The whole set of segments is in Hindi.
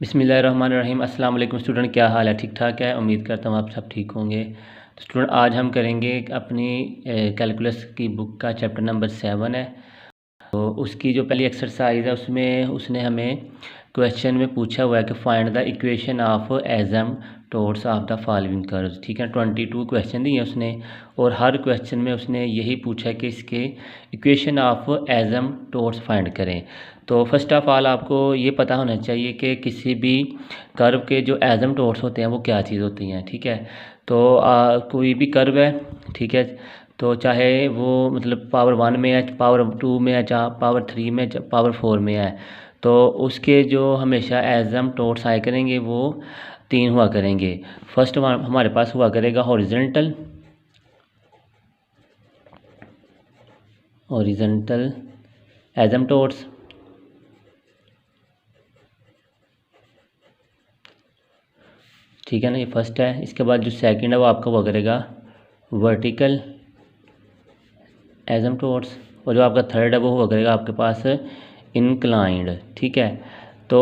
बिस्मिल्लाहिर्रहमानिर्रहीम। अस्सलाम वालेकुम स्टूडेंट, क्या हाल है? ठीक ठाक है, उम्मीद करता हूँ आप सब ठीक होंगे। तो स्टूडेंट आज हम करेंगे अपनी कैलकुलस की बुक का चैप्टर नंबर 7 है। तो उसकी जो पहली एक्सरसाइज है उसमें उसने हमें क्वेश्चन में पूछा हुआ है कि find the equation of asymptotes of the following curves. ठीक है, 22 क्वेश्चन दिए उसने और हर क्वेश्चन में उसने यही पूछा कि इसके इक्वेशन ऑफ एसिम्पटोट्स फाइंड करें। तो फर्स्ट ऑफ ऑल आपको ये पता होना चाहिए कि किसी भी कर्व के जो एसिम्पटोट्स होते हैं वो क्या चीज़ होती हैं। ठीक है, तो कोई भी कर्व है, ठीक है, तो चाहे वो मतलब पावर 1 में है, पावर 2 में है, चाहे पावर 3 में, पावर 4 में है, तो उसके जो हमेशा एसिम्पटोट्स आया करेंगे वो 3 हुआ करेंगे। फर्स्ट हमारे पास हुआ करेगा हॉरिजॉन्टल एसिम्पटोट्स, ठीक है ना, ये फर्स्ट है। इसके बाद जो सेकंड है वो आपका हुआ करेगा वर्टिकल एसिम्पटोट्स और जो आपका थर्ड है वो हुआ करेगा आपके पास इंक्लाइंड। ठीक है, तो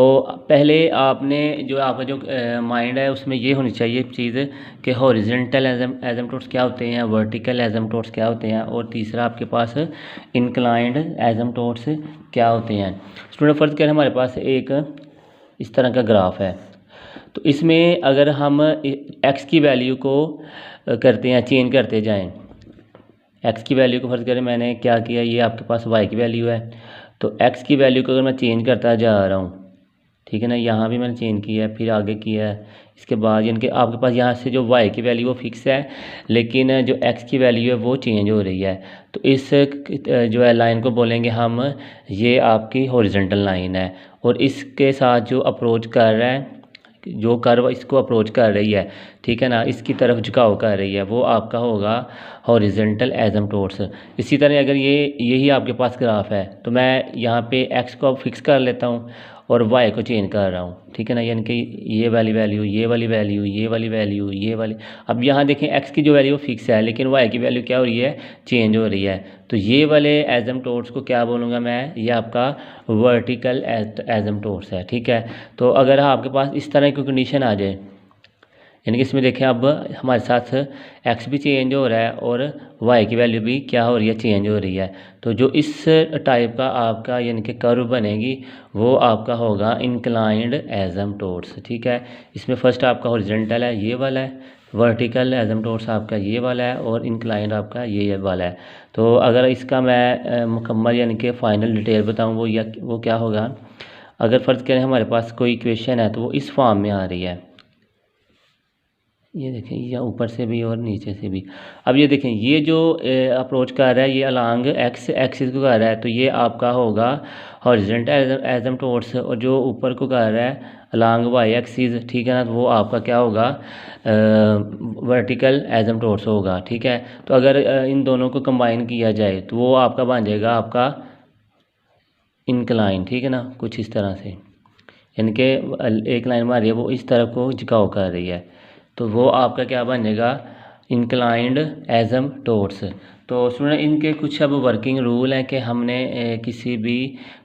पहले आपने जो आपका जो माइंड है उसमें ये होनी चाहिए चीज़ कि हॉरिजॉन्टल एसिम्पटोट्स क्या होते हैं, वर्टिकल एसिम्पटोट्स क्या होते हैं और तीसरा आपके पास इंक्लाइंड एसिम्पटोट्स क्या होते हैं। स्टूडेंट फर्ज करें हमारे पास एक इस तरह का ग्राफ है, तो इसमें अगर हम एक्स की वैल्यू को करते हैं चेंज करते जाएं, एक्स की वैल्यू को फर्ज करें मैंने क्या किया, ये आपके पास वाई की वैल्यू है, तो एक्स की वैल्यू को अगर मैं चेंज करता जा रहा हूँ, ठीक है ना, यहाँ भी मैंने चेंज किया है, फिर आगे किया है, इसके बाद यानी कि आपके पास यहाँ से जो वाई की वैल्यू वो फिक्स है लेकिन जो एक्स की वैल्यू है वो चेंज हो रही है। तो इस जो है लाइन को बोलेंगे हम, ये आपकी हॉरिजॉन्टल लाइन है और इसके साथ जो अप्रोच कर रहा है, जो कर्व इसको अप्रोच कर रही है, ठीक है ना, इसकी तरफ झुकाव कर रही है, वो आपका होगा हॉरिजॉन्टल एसिम्पटोट्स। इसी तरह अगर यही आपके पास ग्राफ है तो मैं यहाँ पे एक्स को फिक्स कर लेता हूँ और वाई को चेंज कर रहा हूँ, ठीक है ना, यानी कि ये वाली वैल्यू, ये वाली वैल्यू, ये वाली वैल्यू, ये वाली। अब यहाँ देखें एक्स की जो वैल्यू फिक्स है लेकिन वाई की वैल्यू क्या हो रही है, चेंज हो रही है। तो ये वाले एसिम्पटोट्स को क्या बोलूँगा मैं, ये आपका वर्टिकल एसिम्पटोट्स है। ठीक है, तो अगर आपके पास इस तरह की कंडीशन आ जाए, यानी कि इसमें देखें अब हमारे साथ एक्स भी चेंज हो रहा है और वाई की वैल्यू भी क्या हो रही है, चेंज हो रही है। तो जो इस टाइप का आपका यानी कि कर्व बनेगी वो आपका होगा इंक्लाइंड एसिम्पटोट्स। ठीक है, इसमें फर्स्ट आपका हॉरिजॉन्टल है ये वाला है, वर्टिकल एसिम्पटोट्स आपका ये वाला है और इंक्लाइंड आपका ये वाला है। तो अगर इसका मैं मुकम्मल यानी कि फ़ाइनल डिटेल बताऊँ वो क्या होगा, अगर फ़र्ज़ करें हमारे पास कोई इक्वेशन है तो वो इस फॉर्म में आ रही है, ये देखें, या ऊपर से भी और नीचे से भी। अब ये देखें, ये जो अप्रोच कर रहा है ये अलॉन्ग एक्स एक्सिस को कर रहा है, तो ये आपका होगा हॉरिजॉन्टल एसिम्पटोट्स और जो ऊपर को कर रहा है अलॉन्ग वाई एक्सिस, ठीक है ना, तो वो आपका क्या होगा, वर्टिकल एसिम्पटोट्स होगा। ठीक है, तो अगर इन दोनों को कंबाइन किया जाए तो वो आपका बन जाएगा आपका इंक्लाइन। ठीक है ना, कुछ इस तरह से, यानी कि एक लाइन मारी है वो इस तरफ को झुकाव कर रही है, तो वो आपका क्या बनेगा, इंक्लाइंड एसिम्पटोट्स। तो स्टूडेंट इनके कुछ अब वर्किंग रूल हैं कि हमने किसी भी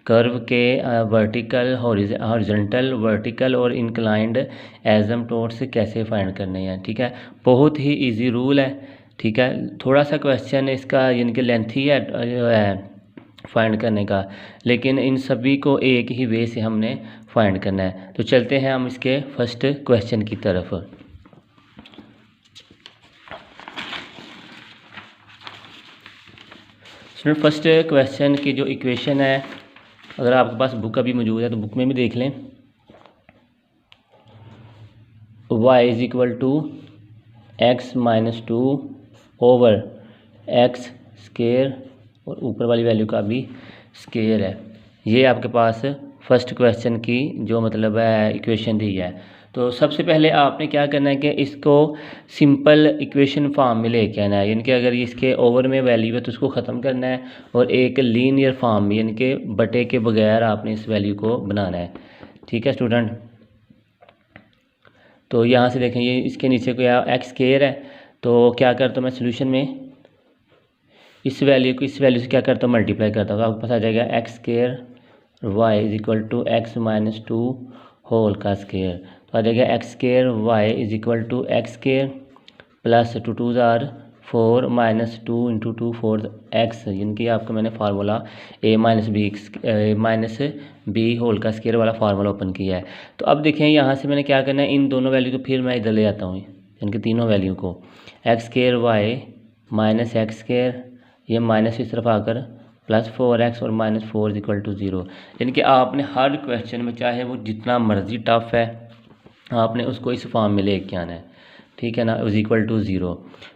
कर्व के वर्टिकल, हॉरिजॉन्टल, वर्टिकल और इंक्लाइंड एसिम्पटोट्स कैसे फाइंड करने हैं। ठीक है, बहुत ही इजी रूल है। ठीक है, थोड़ा सा क्वेश्चन इसका यानी कि लेंथी है फाइंड करने का, लेकिन इन सभी को एक ही वे से हमने फाइंड करना है। तो चलते हैं हम इसके फर्स्ट क्वेश्चन की तरफ। स्टूडेंट फर्स्ट क्वेश्चन की जो इक्वेशन है, अगर आपके पास बुक अभी मौजूद है तो बुक में भी देख लें, y is equal to x minus 2 over x square और ऊपर वाली वैल्यू का भी स्केयर है। ये आपके पास फर्स्ट क्वेश्चन की जो मतलब है इक्वेशन दी है। तो सबसे पहले आपने क्या करना है कि इसको सिंपल इक्वेशन फॉर्म में लेके आना है, यानी कि अगर इसके ओवर में वैल्यू है तो उसको ख़त्म करना है और एक लीनियर फॉर्म में यानी कि बटे के बगैर आपने इस वैल्यू को बनाना है। ठीक है स्टूडेंट, तो यहाँ से देखें ये इसके नीचे को एक्स स्केयर है, तो क्या करता हूँ मैं सोल्यूशन में इस वैल्यू को इस वैल्यू से क्या करता हूँ, मल्टीप्लाई करता हूँ, तो आपके पास आ जाएगा x square y is equal to x minus 2 whole का स्केयर, तो आ जाएगा x square y is equal to x square plus 2 2 ज़ार 4 माइनस 2 इंटू 2 4 एक्स, इनकी आपको मैंने formula a minus b whole का स्केयर वाला फार्मूला ओपन किया है। तो अब देखें यहाँ से मैंने क्या करना है, इन दोनों वैल्यू को फिर मैं इधर ले आता हूँ, इनके तीनों वैल्यू को, x square y minus x square, ये माइनस इस तरफ आकर प्लस 4x और माइनस 4 इज इक्वल टू 0। यानी कि आपने हर क्वेश्चन में, चाहे वो जितना मर्जी टफ है, आपने उसको इस फॉर्म में लेके आना है, ठीक है ना, इज इक्वल टू 0।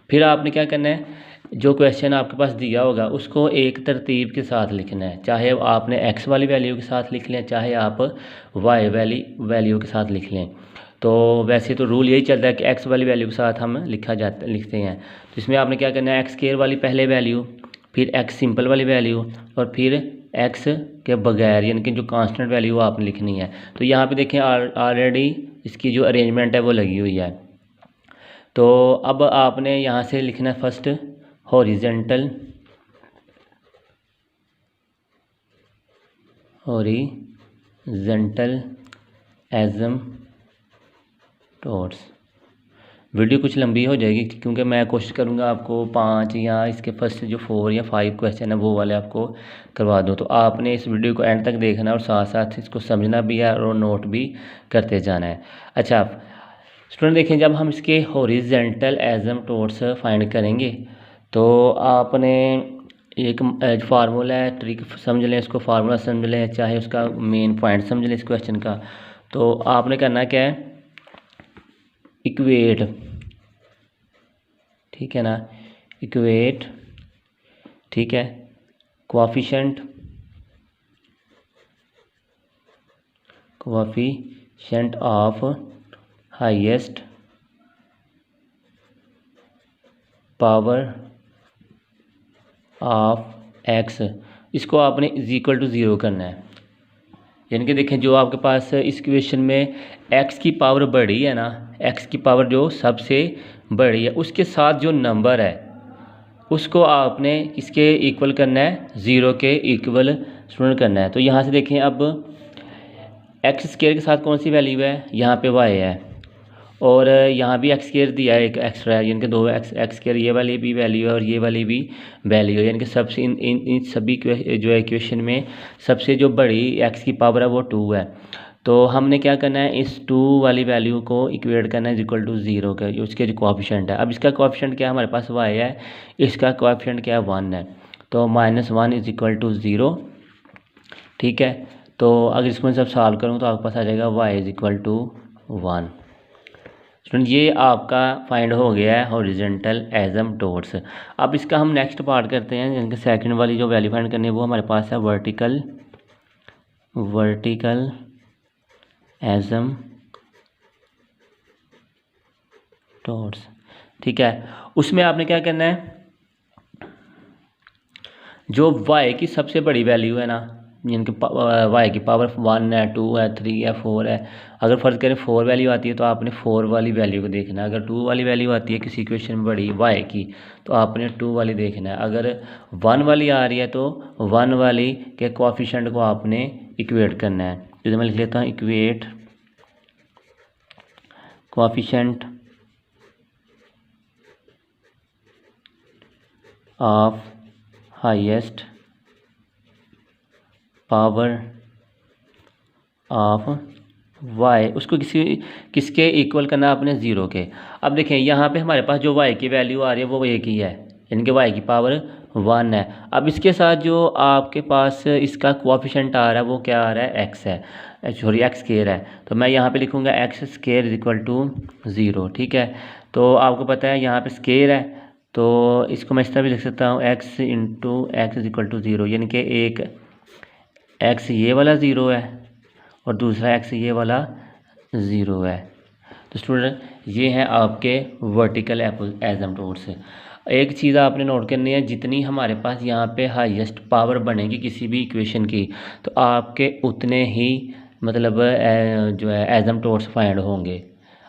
फिर आपने क्या करना है, जो क्वेश्चन आपके पास दिया होगा उसको एक तरतीब के साथ लिखना है, चाहे आपने x वाली वैल्यू के साथ लिख लें, चाहे आप y वाली वैल्यू के साथ लिख लें। तो वैसे तो रूल यही चलता है कि x वाली वैल्यू के साथ हम लिखते हैं। तो इसमें आपने क्या करना है, एक्स स्क्वायर वाली पहले वैल्यू, फिर x सिंपल वाली वैल्यू, और फिर x के बगैर यानी कि जो कांस्टेंट वैल्यू आपने लिखनी है। तो यहाँ पे देखें ऑलरेडी इसकी जो अरेंजमेंट है वो लगी हुई है। तो अब आपने यहाँ से लिखना है फर्स्ट हॉरिजेंटल एसिम्पटोट्स। वीडियो कुछ लंबी हो जाएगी क्योंकि मैं कोशिश करूँगा आपको 5 या इसके फर्स्ट जो 4 या 5 क्वेश्चन है वो वाले आपको करवा दूँ। तो आपने इस वीडियो को एंड तक देखना और साथ साथ इसको समझना भी है और नोट भी करते जाना है। अच्छा स्टूडेंट देखें, जब हम इसके हॉरिजेंटल एसिम्पटोट्स फाइंड करेंगे तो आपने एक फार्मूला है, ट्रिक समझ लें, इसको फार्मूला समझ लें, चाहे उसका मेन पॉइंट समझ लें इस क्वेश्चन का। तो आपने करना क्या है, इक्वेट, ठीक है ना, इक्वेट, ठीक है, coefficient of highest power of x, इसको आपने इज इक्वल टू 0 करना है। यानी कि देखें, जो आपके पास इस इक्वेशन में x की पावर बड़ी है ना, x की पावर जो सबसे बड़ी है उसके साथ जो नंबर है उसको आपने इसके इक्वल करना है, 0 के इक्वल स्टूडेंट करना है। तो यहाँ से देखें, अब एक्स स्क्वायर के साथ कौन सी वैल्यू है, यहाँ पे y है, और यहाँ भी एक्स स्क्वायर दिया है, एक एक्स्ट्रा है, यानी कि 2 एक्स स्क्वायर, ये वाली भी वैल्यू है और ये वाली भी वैल्यू है। यानी कि सबसे इन सभी जो इक्वेशन में सबसे जो बड़ी एक्स की पावर है वो 2 है। तो हमने क्या करना है, इस 2 वाली वैल्यू को इक्वेट करना है इक्वल टू 0 का, उसके जो कोएफिशिएंट है। अब इसका कोएफिशिएंट क्या है, हमारे पास y है, इसका कोएफिशिएंट क्या है, 1 है। तो -1 इज इक्वल टू 0, ठीक है। तो अगर इसको सब सॉल्व करूँ तो आपके पास आ जाएगा y is equal to 1। Student ये आपका फाइंड हो गया है हॉरिजेंटल एसिम्पटोट्स। अब इसका हम नेक्स्ट पार्ट करते हैं, जिनके सेकंड वाली जो वैल्यू फाइंड करनी है वो हमारे पास है वर्टिकल एसिम्पटोट्स, ठीक है। उसमें आपने क्या करना है, जो y की सबसे बड़ी वैल्यू है ना, जिनके y की पावर 1 है, 2 है, 3 है, 4 है। अगर फ़र्ज़ करें 4 वैल्यू आती है तो आपने 4 वाली वैल्यू को देखना है। अगर 2 वाली वैल्यू आती है किसी इक्वेशन में बड़ी y की तो आपने 2 वाली देखना है। अगर 1 वाली आ रही है तो 1 वाली के कोएफिशिएंट को आपने इक्वेट करना है। तो मैं लिख लेता हूँ, equate coefficient of highest power of y, उसको किसके इक्वल करना है आपने, 0 के। अब देखें यहाँ पे हमारे पास जो y की वैल्यू आ रही है वो एक ही है, यानी कि y की पावर 1 है। अब इसके साथ जो आपके पास इसका कोएफिशिएंट आ रहा है वो क्या आ रहा है, x है, सॉरी एक्स स्क्वायर है। तो मैं यहाँ पे लिखूँगा x square is equal to 0, ठीक है। तो आपको पता है यहाँ पे स्क्वायर है, तो इसको मैं इस तरह भी लिख सकता हूँ, x into x is equal to 0, यानी कि एक x ये वाला 0 है और दूसरा x ये वाला 0 है। तो स्टूडेंट ये हैं आपके वर्टिकल एसिम्पटोट्स। एक चीज़ आपने नोट करनी है, जितनी हमारे पास यहाँ पे हाईएस्ट पावर बनेगी किसी भी इक्वेशन की तो आपके उतने ही मतलब जो है एसिम्पटोट्स फाइंड होंगे।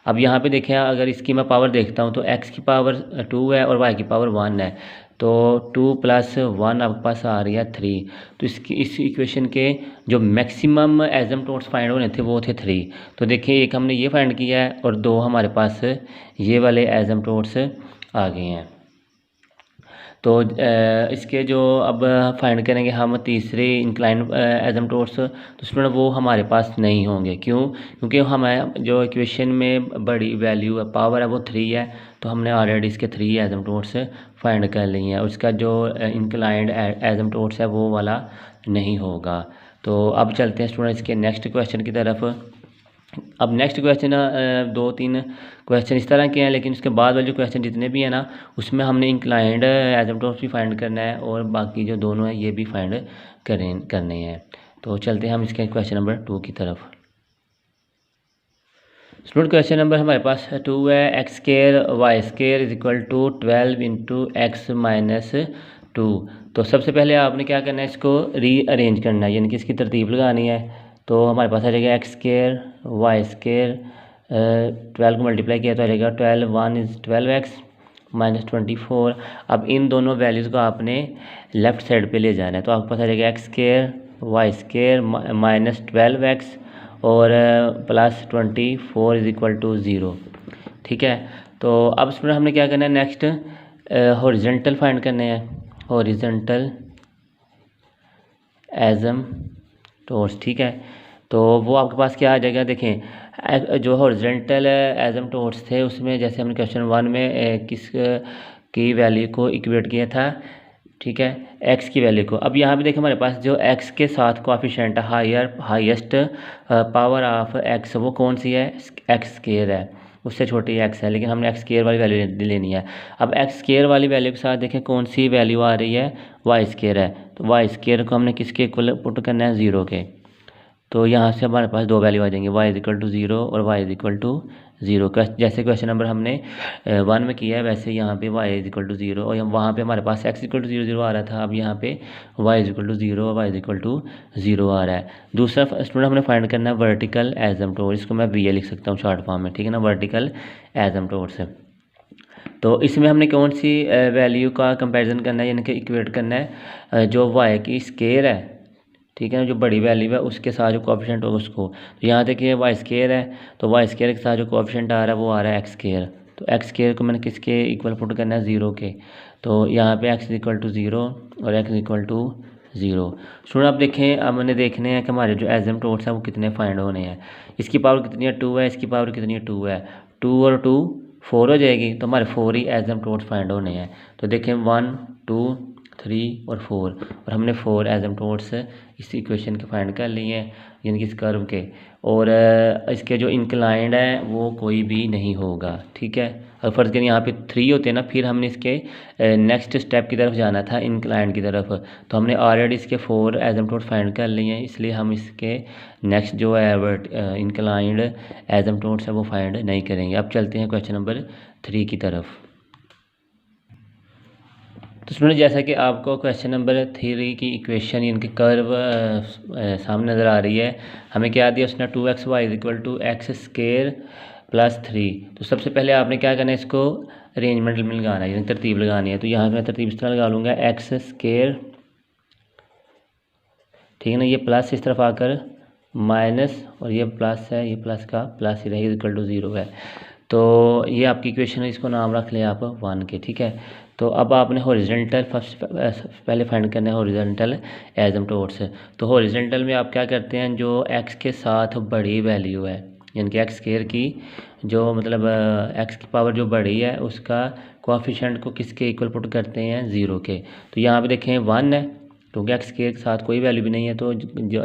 अब यहाँ पे देखें, अगर इसकी मैं पावर देखता हूँ तो x की पावर 2 है और y की पावर 1 है, तो 2 + 1 आपके पास आ रही है 3। तो इस इक्वेशन के जो मैक्सिमम एसिम्पटोट्स फाइंड होने थे वो थे 3। तो देखिए, एक हमने ये फाइंड किया है और 2 हमारे पास ये वाले एसिम्पटोट्स आ गए हैं। तो इसके जो अब फाइंड करेंगे हम तीसरे इंक्लाइन एसिम्पटोट्स, तो उसमें वो हमारे पास नहीं होंगे। क्यों? क्योंकि हमें जो इक्वेशन में बड़ी वैल्यू है, पावर है, वो 3 है। तो हमने ऑलरेडी इसके 3 एसिम्पटोट्स फाइंड कर लिए हैं। उसका जो इंक्लाइंड एसिम्पटोट्स है वो वाला नहीं होगा। तो अब चलते हैं स्टूडेंट इसके नेक्स्ट क्वेश्चन की तरफ। अब नेक्स्ट क्वेश्चन 2-3 क्वेश्चन इस तरह के हैं, लेकिन उसके बाद वाले जो क्वेश्चन जितने भी हैं ना, उसमें हमने इंक्लाइंड एसिम्पटोट्स भी फाइंड करना है और बाकी जो दोनों हैं ये भी फाइंड करने हैं। तो चलते हैं हम इसके क्वेश्चन नंबर 2 की तरफ। स्टूडेंट क्वेश्चन नंबर हमारे पास 2 है। x² y² = 12 × x - 2। तो सबसे पहले आपने क्या करना है, इसको रीअरेंज करना है, यानी कि इसकी तरतीब लगानी है। तो हमारे पास आ जाएगा x² y², 12 को मल्टीप्लाई किया तो आ जाएगा 12 1 = 12x - 24। अब इन दोनों वैल्यूज़ को आपने लेफ़्ट साइड पे ले जाना है। तो आपके पास आ जाएगा x² y² - 12x और +24 = 0। ठीक है। तो अब इसमें हमने क्या करना है, नेक्स्ट हॉरिजॉन्टल फाइंड करने हैं, हॉरिजॉन्टल एसिम्पटोट्स। ठीक है। तो वो आपके पास क्या आ जाएगा, देखें जो हॉरिजॉन्टल एसिम्पटोट्स थे उसमें जैसे हमने क्वेश्चन 1 में किस की वैल्यू को इक्वेट किया था, ठीक है, x की वैल्यू को। अब यहाँ पे देखें हमारे पास जो x के साथ coefficient highest power of x वो कौन सी है, x² है, उससे छोटी x है, लेकिन हमने x² वाली वैल्यू लेनी है। अब x² वाली वैल्यू के साथ देखें कौन सी वैल्यू आ रही है, y² है। तो y² को हमने किसके इक्वल पुट करना है, 0 के। तो यहाँ से हमारे पास 2 वैल्यू आ जाएंगे, y = 0 और y = 0। जैसे क्वेश्चन नंबर हमने 1 में किया है वैसे यहाँ पे y = 0 और वहाँ पे हमारे पास x = 0 0 आ रहा था। अब यहाँ पे y = 0 और y = 0 आ रहा है। दूसरा स्टूडेंट हमने फाइंड करना है वर्टिकल एसिम्पटोट, इसको मैं VA लिख सकता हूँ शॉर्ट फॉर्म में, ठीक है ना, वर्टिकल एसिम्पटोट्स। तो इसमें हमने कौन सी वैल्यू का कंपैरिजन करना है, यानी कि इक्वेट करना है जो y की स्केयर है, ठीक है ना, जो बड़ी वैल्यू है उसके साथ जो कोएफिशिएंट होगा उसको। तो यहाँ देखिए y² है, तो y² के साथ जो कोएफिशिएंट आ रहा है वो आ रहा है x²। तो x² को मैंने किसके इक्वल पुट करना है, 0 के। तो यहाँ पे x = 0 और x = 0। स्टूडेंट आप देखें, अब मैंने देखने हैं कि हमारे जो एसिम्पटोट्स हैं वो कितने फाइंड होने हैं। इसकी पावर कितनी है, 2 है, इसकी पावर कितनी है, 2 है। 2 और 2 4 हो जाएगी, तो हमारे 4 ही एसिम्पटोट्स फाइंड होने हैं। तो देखें 1 2 3 और 4, और हमने 4 एसिम्पटोट्स इस इक्वेशन के फाइंड कर लिए हैं, यानी कि इस कर्व के। और इसके जो इंक्लाइंड है वो कोई भी नहीं होगा, ठीक है। और फर्ज करें यहाँ पे 3 होते हैं ना, फिर हमने इसके नेक्स्ट स्टेप की तरफ जाना था, इंक्लाइंड की तरफ। तो हमने ऑलरेडी इसके 4 एसिम्पटोट्स फाइंड कर लिए हैं, इसलिए हम इसके नेक्स्ट जो है इंक्लाइंड एसिम्पटोट्स है वो फाइंड नहीं करेंगे। अब चलते हैं क्वेश्चन नंबर 3 की तरफ। तो स्टूडेंट जैसा कि आपको क्वेश्चन नंबर 3 की इक्वेशन इनकी कर्व सामने नज़र आ रही है, हमें क्या दिया उसने, 2xy = x² + 3। तो सबसे पहले आपने क्या करना है, इसको अरेंजमेंट में लगाना है, यानी तरतीब लगानी है। तो यहाँ मैं तरतीब इस तरह लगा लूँगा, x², ठीक है ना, ये प्लस इस तरफ आकर माइनस, और ये प्लस है, ये प्लस का प्लस ही रहेगा, = 0 है। तो ये आपकी इक्वेशन है, इसको नाम रख लें आप 1 के, ठीक है। तो अब आपने हॉरिजॉन्टल पहले फाइंड करना है हॉरिजॉन्टल एसिम्पटोट्स। तो हॉरिजॉन्टल में आप क्या करते हैं, जो x के साथ बड़ी वैल्यू है, यानी कि x² की जो मतलब x की पावर जो बड़ी है उसका कोएफिशिएंट को किसके इक्वल पुट करते हैं, 0 के। तो यहाँ पे देखें 1 है, क्योंकि x के साथ कोई वैल्यू भी नहीं है, तो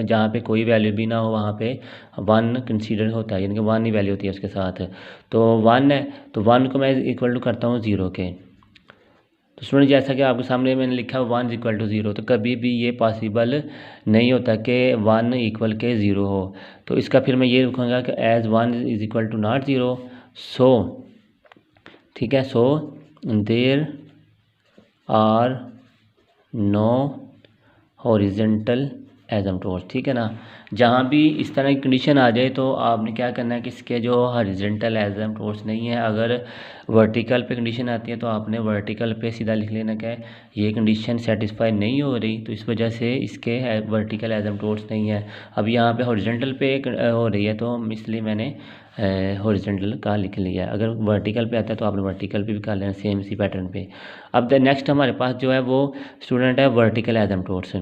जहाँ पे कोई वैल्यू भी ना हो वहाँ पे 1 कंसीडर होता है, यानी कि 1 ही वैल्यू होती है उसके साथ। तो 1 है, तो 1 को मैं इक्वल टू करता हूँ 0 के। तो स्टूडेंट जैसा कि आपके सामने मैंने लिखा 1 = 0, तो कभी भी ये पॉसिबल नहीं होता कि 1 = के 0 हो। तो इसका फिर मैं ये लिखूँगा कि एज 1 = नॉट 0, सो, ठीक है, so there are no horizontal asymptotes, ठीक है ना। जहाँ भी इस तरह की कंडीशन आ जाए तो आपने क्या करना है कि इसके जो हॉरिजॉन्टल एजम्प्टोर्स नहीं है, अगर वर्टिकल पे कंडीशन आती है तो आपने वर्टिकल पे सीधा लिख लेना क्या है, ये कंडीशन सेटिस्फाई नहीं हो रही तो इस वजह से इसके वर्टिकल एजम्प्टोर्स नहीं है। अब यहाँ पे हॉरिजॉन्टल पे हो रही है तो इसलिए मैंने हॉरिजॉन्टल का लिख लिया है। अगर वर्टिकल पे आता है तो आपने वर्टिकल पे भी कर लेना सेम इसी पैटर्न पे। अब द नेक्स्ट हमारे पास जो है वो स्टूडेंट है वर्टिकल एजम्प्टोर्स।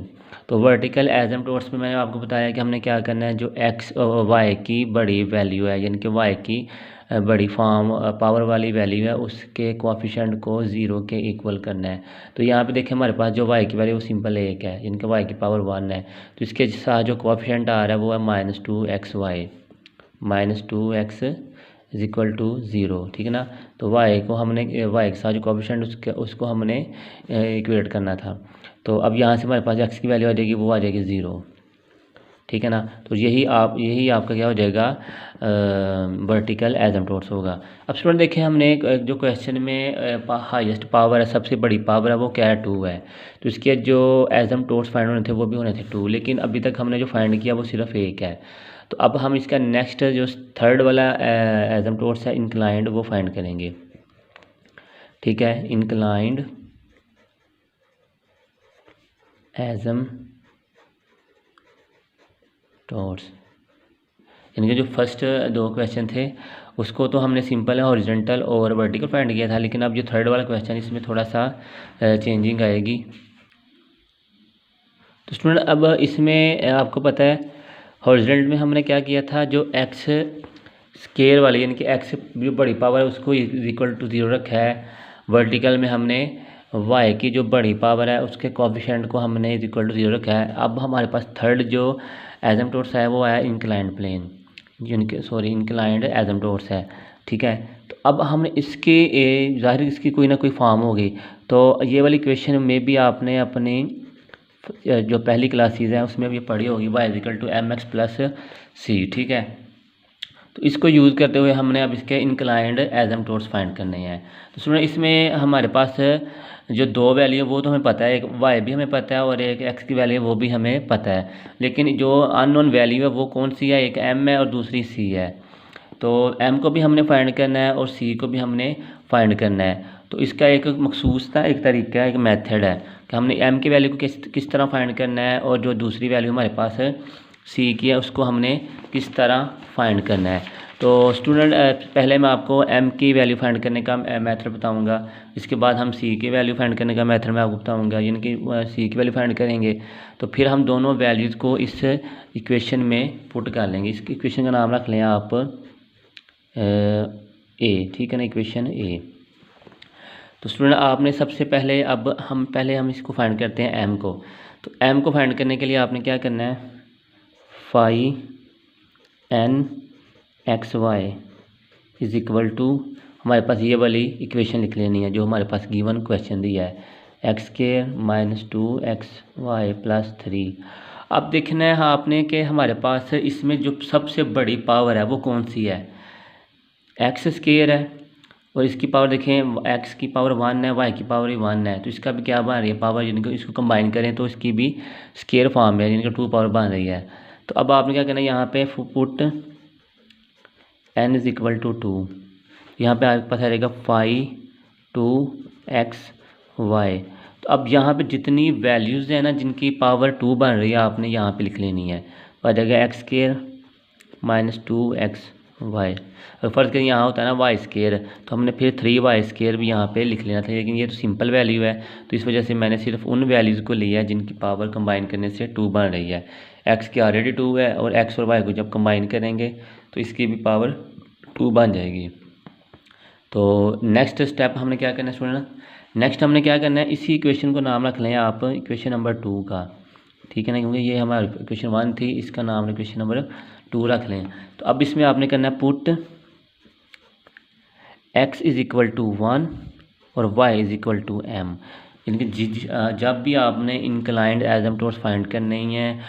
तो वर्टिकल एजम्प्टोर्स में मैंने आपको बताया कि हमने क्या करना है, जो एक्स वाई की बड़ी वैल्यू है यानी कि वाई की बड़ी फॉर्म पावर वाली वैल्यू है उसके कोएफिशिएंट को 0 के इक्वल करना है। तो यहाँ पे देखें हमारे पास जो वाई की वैल्यू वो सिंपल 1 है यानी कि वाई की पावर 1 है। तो इसके साथ जो कोएफिशिएंट आ रहा है वो है -2xy, -2x is equal to 0, ठीक है ना। तो वाई को हमने वाई के साथ जो कोएफिशिएंट उसको हमने इक्वेट करना था। तो अब यहाँ से हमारे पास एक्स की वैल्यू आ जाएगी, वो आ जाएगी 0, ठीक है ना। तो यही आपका क्या हो जाएगा, वर्टिकल एजम्प्टोर्स होगा। अब स्टूडेंट देखें हमने जो क्वेश्चन में हाईएस्ट पावर है, सबसे बड़ी पावर है वो क्या है, 2 है। तो इसके जो एजम्प्टोर्स फाइंड होने थे वो भी होने थे 2, लेकिन अभी तक हमने जो फाइंड किया वो सिर्फ 1 है। तो अब हम इसका नेक्स्ट जो थर्ड वाला एजम्प्टोर्स है इंक्लाइंड वो फाइंड करेंगे, ठीक है। इंक्लाइंड एजम्प्टोर्स यानी कि जो फर्स्ट 2 क्वेश्चन थे उसको तो हमने सिंपल है हॉरिजॉन्टल और वर्टिकल फाइंड किया था, लेकिन अब जो थर्ड वाला क्वेश्चन इसमें थोड़ा सा चेंजिंग आएगी। तो स्टूडेंट अब इसमें आपको पता है हॉरिजॉन्टल में हमने क्या किया था, जो एक्स स्केयर वाली यानी कि एक्स जो बड़ी पावर है उसको इक्वल टू 0 रखा है। वर्टिकल में हमने वाई की जो बड़ी पावर है उसके कोएफिशिएंट को हमने इक्वल टू 0 रखा है। अब हमारे पास थर्ड जो एजम्प्टोर्स है वो है इंक्लाइंड प्लेन, इंक्लाइंड एजम्प्टोर्स है, ठीक है। तो अब हमने इसकी ज़ाहिर इसकी कोई ना कोई फॉर्म होगी। तो ये वाली क्वेश्चन में भी आपने अपनी जो पहली क्लासेस हैं उसमें भी पढ़ी होगी, y equal to mx plus c, ठीक है। तो इसको यूज़ करते हुए हमने अब इसके इंक्लाइंड एजम्प्टोर्स फाइंड करने हैं। तो सुनो इसमें हमारे पास जो 2 वैल्यू है वो तो हमें पता है, एक y भी हमें पता है और एक x की वैल्यू है वो भी हमें पता है, लेकिन जो अननोन वैल्यू है वो कौन सी है, एक m है और दूसरी c है। तो m को भी हमने फाइंड करना है और c को भी हमने फाइंड करना है। तो इसका एक मखसूस था, एक तरीका है, एक मेथड है कि हमने m की वैल्यू को किस तरह फाइंड करना है और जो दूसरी वैल्यू हमारे पास है c की है उसको हमने किस तरह फाइंड करना है। तो स्टूडेंट पहले मैं आपको m की वैल्यू फाइंड करने का मेथड बताऊंगा, इसके बाद हम c की वैल्यू फाइंड करने का मेथड मैं आपको बताऊंगा, यानी कि c की वैल्यू फाइंड करेंगे तो फिर हम दोनों वैल्यूज़ को इस इक्वेशन में पुट कर लेंगे। इस इक्वेशन का नाम रख लें आप ए, ठीक है ना, इक्वेशन ए। तो स्टूडेंट आपने सबसे पहले अब हम इसको फाइंड करते हैं m को। तो m को फाइंड करने के लिए आपने क्या करना है, phi n x y is equal to हमारे पास ये वाली इक्वेशन लिख लेनी है जो हमारे पास गिवन क्वेश्चन दिया है, एक्स स्क्वायर -2xy प्लस 3। अब देखना है आपने कि हमारे पास इसमें जो सबसे बड़ी पावर है वो कौन सी है, एक्स स्क्वायर है और इसकी पावर देखें x की पावर 1 है, y की पावर ही 1 है। तो इसका भी क्या बन रही है पावर, यानी कि इसको कंबाइन करें तो इसकी भी स्क्वायर फॉर्म है यानी कि 2 पावर बन रही है। तो अब आपने क्या करना है, यहाँ पे put n is equal to 2, यहाँ पे आपके पास आ जाएगा 2xy। तो अब यहाँ पे जितनी वैल्यूज़ है ना जिनकी पावर 2 बन रही है आपने यहाँ पे लिख लेनी है। आ जाएगा एक्स स्क्वायर -2xy, और फर्ज करें यहाँ होता है ना वाई स्क्वायर, तो हमने फिर 3y स्क्वायर भी यहाँ पे लिख लेना था, लेकिन ये तो सिंपल वैल्यू है तो इस वजह से मैंने सिर्फ उन वैल्यूज़ को लिया है जिनकी पावर कंबाइन करने से 2 बन रही है। x की ऑलरेडी 2 है और x और y को जब कंबाइन करेंगे तो इसकी भी पावर 2 बन जाएगी। तो नेक्स्ट स्टेप हमने क्या करना है स्टूडेंट, नेक्स्ट हमने क्या करना है, इसी इक्वेशन को नाम रख लें आप इक्वेशन नंबर 2 का, ठीक है ना, क्योंकि ये हमारी इक्वेशन 1 थी, इसका नाम इक्वेशन नंबर 2 रख लें। तो अब इसमें आपने करना है put x is equal to 1 और y is equal to m, यानी कि जब भी आपने इंक्लाइंड एजम्प्टोर्स फाइंड करने ही हैं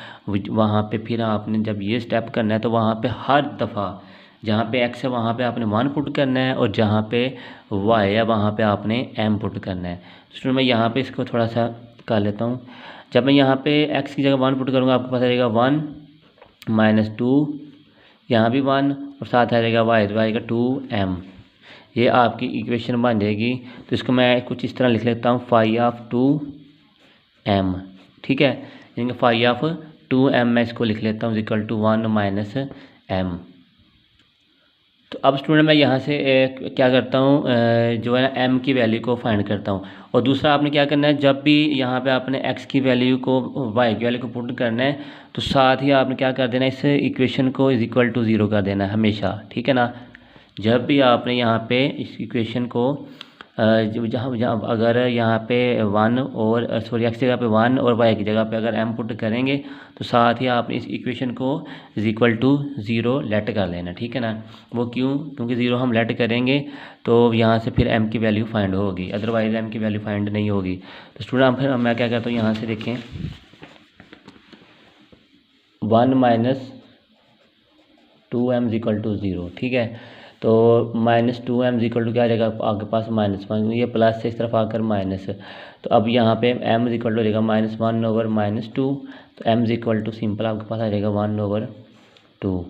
वहाँ पे फिर आपने जब ये स्टेप करना है तो वहाँ पे हर दफ़ा जहाँ पे x है वहाँ पे आपने 1 पुट करना है और जहाँ पे y है वहाँ पे आपने m पुट करना है। स्टूडेंट मैं यहाँ पे इसको थोड़ा सा कर लेता हूँ, जब मैं यहाँ पे x की जगह 1 पुट करूँगा आपके पास आ जाएगा 1 माइनस 2, यहाँ भी 1 और साथ आ जाएगा y, तो आएगा 2m। ये आपकी इक्वेशन बन जाएगी। तो इसको मैं कुछ इस तरह लिख लेता हूँ, फाई ऑफ 2m, ठीक है, यानी कि फाई ऑफ 2m मैं इसको लिख लेता हूँ इक्वल टू 1 माइनस m। तो अब स्टूडेंट मैं यहाँ से क्या करता हूँ, जो है ना m की वैल्यू को फाइंड करता हूँ। और दूसरा आपने क्या करना है, जब भी यहाँ पे आपने x की वैल्यू को y की वैल्यू को पुट करना है तो साथ ही आपने क्या कर देना है, इस इक्वेशन को इज इक्वल टू 0 कर देना है हमेशा, ठीक है ना। जब भी आपने यहाँ पे इस इक्वेशन को जहाँ अगर यहाँ पे 1 और सॉरी x जगह पे 1 और y की जगह पे अगर m पुट करेंगे तो साथ ही आपने इस इक्वेशन को इज इक्वल टू 0 लेट कर लेना, ठीक है ना। वो क्यों, क्योंकि 0 हम लेट करेंगे तो यहाँ से फिर m की वैल्यू फाइंड होगी, अदरवाइज m की वैल्यू फाइंड नहीं होगी। तो स्टूडेंट फिर मैं क्या करता हूँ, यहाँ से देखें 1 माइनस 2m इक्वल टू 0, ठीक है। तो माइनस 2m इक्वल टू क्या आ जाएगा आपके पास -1, ये प्लस से इस तरफ आकर माइनस। तो अब यहाँ पे m इक्वल टू हो जाएगा -1 ओवर -2, तो m इक्वल टू सिंपल आपके पास आ जाएगा 1/2,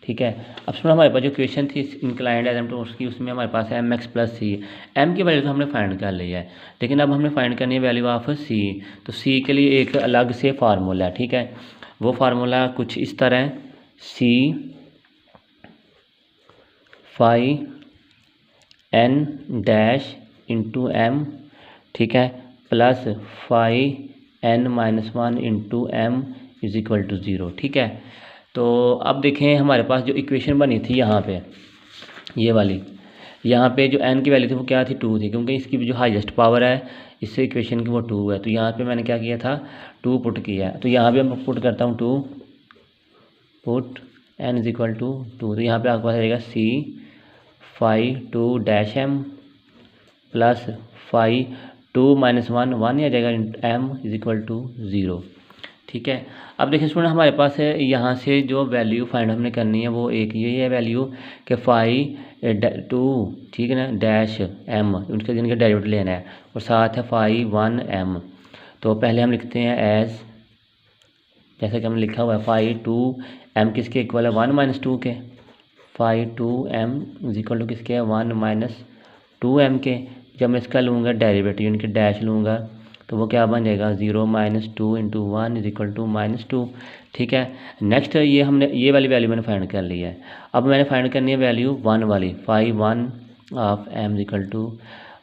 ठीक है। अब सुनो, हमारे पास जो क्वेश्चन थी इंक्लाइंड एसिम्प्टोट्स की, उसमें हमारे पास है mx प्लस c। m की वैल्यू तो हमने फाइंड कर ली है, लेकिन अब हमने फाइंड करनी है वैल्यू ऑफ c। तो c के लिए एक अलग से फार्मूला है, ठीक है। वो फार्मूला कुछ इस तरह है, c phi n dash into m, ठीक है, plus phi n minus 1 into m is equal to 0, ठीक है। तो अब देखें हमारे पास जो इक्वेशन बनी थी यहाँ पे, ये वाली, यहाँ पे जो n की वैल्यू थी वो क्या थी, 2 थी, क्योंकि इसकी जो हाईएस्ट पावर है इस इक्वेशन की वो 2 है। तो यहाँ पे मैंने क्या किया था, 2 पुट किया है। तो यहाँ भी मैं पुट करता हूँ 2 put n is equal to 2। तो यहाँ पे आपके पास रहेगा c phi 2 dash m plus phi 2 minus 1 1 आ जाएगा m इज इक्वल टू 0, ठीक है। अब देखिए स्टूडेंट हमारे पास है यहाँ से जो वैल्यू फाइंड हमने करनी है वो एक ये है वैल्यू कि फाई 2, ठीक है ना, डैश m, उनका जिनका डेरिवेटिव लेना है, और साथ है फाई 1m। तो पहले हम लिखते हैं एज, जैसा कि हमने लिखा हुआ है, फाई 2m किसके इक्वल है, 1 माइनस 2 के। Phi 2m is equal to किसके है, 1 माइनस 2m के। जब मैं इसका लूँगा डेरिवेटिव यानी कि डैश लूँगा तो वो क्या बन जाएगा, 0 minus 2 into 1 is equal to -2, ठीक है। नेक्स्ट ये हमने ये वाली वैल्यू मैंने फाइंड कर ली है। अब मैंने फाइंड करनी है वैल्यू 1 वाली, phi 1 of m equal to,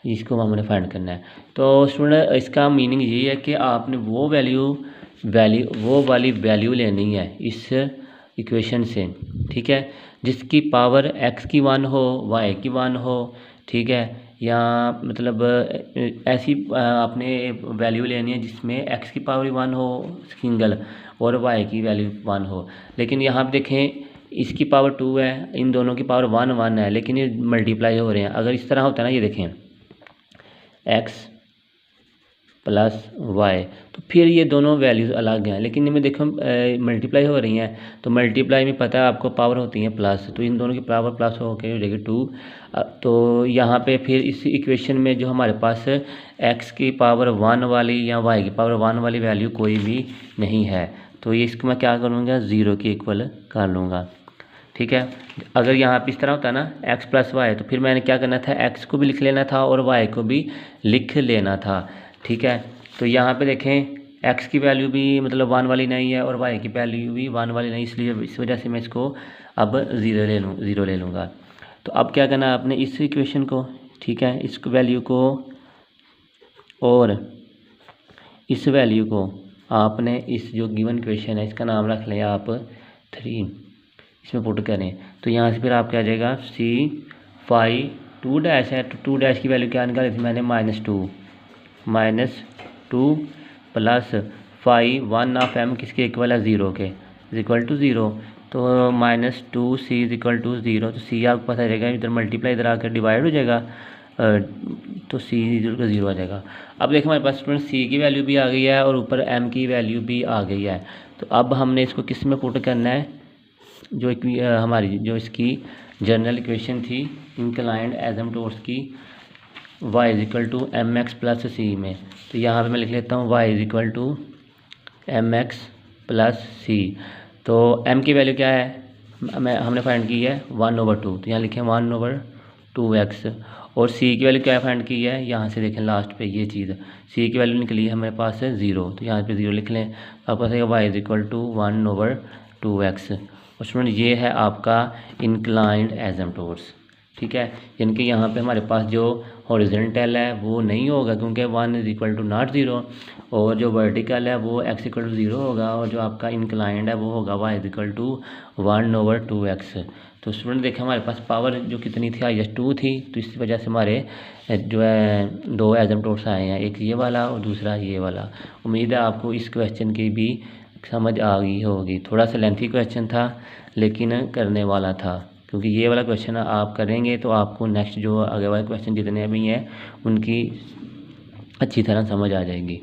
इसको हमने फाइंड करना है। तो स्टूडेंट इसका मीनिंग ये है कि आपने वो वाली वैल्यू लेनी है इस इक्वेशन से, ठीक है, जिसकी पावर x की 1 हो, y की 1 हो, ठीक है, या मतलब ऐसी आपने वैल्यू लेनी है जिसमें x की पावर 1 हो सिंगल और y की वैल्यू 1 हो। लेकिन यहाँ पे देखें इसकी पावर 2 है, इन दोनों की पावर 1 1 है, लेकिन ये मल्टीप्लाई हो रहे हैं। अगर इस तरह होता है ना, ये देखें x प्लस y, तो फिर ये दोनों वैल्यूज़ अलग हैं, लेकिन इनमें देखो मल्टीप्लाई हो रही हैं। तो मल्टीप्लाई में पता है आपको पावर होती है प्लस, तो इन दोनों की पावर प्लस हो के हो जाएगी 2। तो यहाँ पे फिर इस इक्वेशन में जो हमारे पास x की पावर 1 वाली या y की पावर 1 वाली वैल्यू कोई भी नहीं है, तो ये इसको मैं क्या करूँगा, 0 की इक्वल कर लूँगा, ठीक है। अगर यहाँ पे इस तरह होता है ना x प्लस वाई, तो फिर मैंने क्या करना था, x को भी लिख लेना था और y को भी लिख लेना था, ठीक है। तो यहाँ पे देखें x की वैल्यू भी मतलब 1 वाली नहीं है और y की वैल्यू भी 1 वाली नहीं, इसलिए इस वजह से मैं इसको अब 0 ले लूँगा। तो अब क्या करना है आपने, इस इक्वेशन को, ठीक है, इस वैल्यू को और इस वैल्यू को आपने इस जो गिवन इक्वेशन है इसका नाम रख लें आप 3, इसमें पुट करें। तो यहाँ से फिर आप क्या आ जाएगा, c फाई 2 डैश है, तो 2 डैश की वैल्यू क्या निकाली थी मैंने, -2 प्लस फाई 1 ऑफ m किसके इक्वल है, 0 के, इज इक्वल टू 0। तो -2c इज इक्वल टू 0। तो c आपको पता रहेगा, इधर मल्टीप्लाई इधर आकर डिवाइड हो जाएगा, तो c इक्वल टू 0 आ जाएगा। अब देखो हमारे पास स्टूडेंट c की वैल्यू भी आ गई है और ऊपर m की वैल्यू भी आ गई है। तो अब हमने इसको किस में पुट करना है, जो हमारी जो इसकी जनरल इक्वेशन थी इंक्लाइंड एसिम्प्टोट्स की, y is equal to M x plus c में, तो यहाँ पे मैं लिख लेता हूँ y is equal to M x plus c. तो m की वैल्यू क्या है, हमने फाइंड की है 1/2, तो यहाँ लिखें 1/2x। और c की वैल्यू क्या फाइंड की है, यहाँ से देखें लास्ट पे ये चीज़ c की वैल्यू निकली है हमारे पास है 0, तो यहाँ पे 0 लिख लें। आपके पास y is equal to 1/2x। और स्टूडेंट ये है आपका इंक्लाइंड एसिम्प्टोट्स, ठीक है। यानी कि यहाँ पे हमारे पास जो हॉरिजॉन्टल है वो नहीं होगा क्योंकि 1 इज इक्वल टू नॉट 0, और जो वर्टिकल है वो x इक्वल टू 0 होगा, और जो आपका इंक्लाइंड है वो होगा y is equal to 1/2x। तो स्टूडेंट देखें हमारे पास पावर जो कितनी थी, हाईएस्ट 2 थी, तो इस वजह से हमारे जो है 2 एसिम्प्टोट्स आए हैं, एक ये वाला और दूसरा ये वाला। उम्मीद है आपको इस क्वेश्चन की भी समझ आ गई होगी। थोड़ा सा लेंथी क्वेश्चन था लेकिन करने वाला था, क्योंकि ये वाला क्वेश्चन आप करेंगे तो आपको नेक्स्ट जो आगे वाले क्वेश्चन जितने भी हैं उनकी अच्छी तरह समझ आ जाएगी।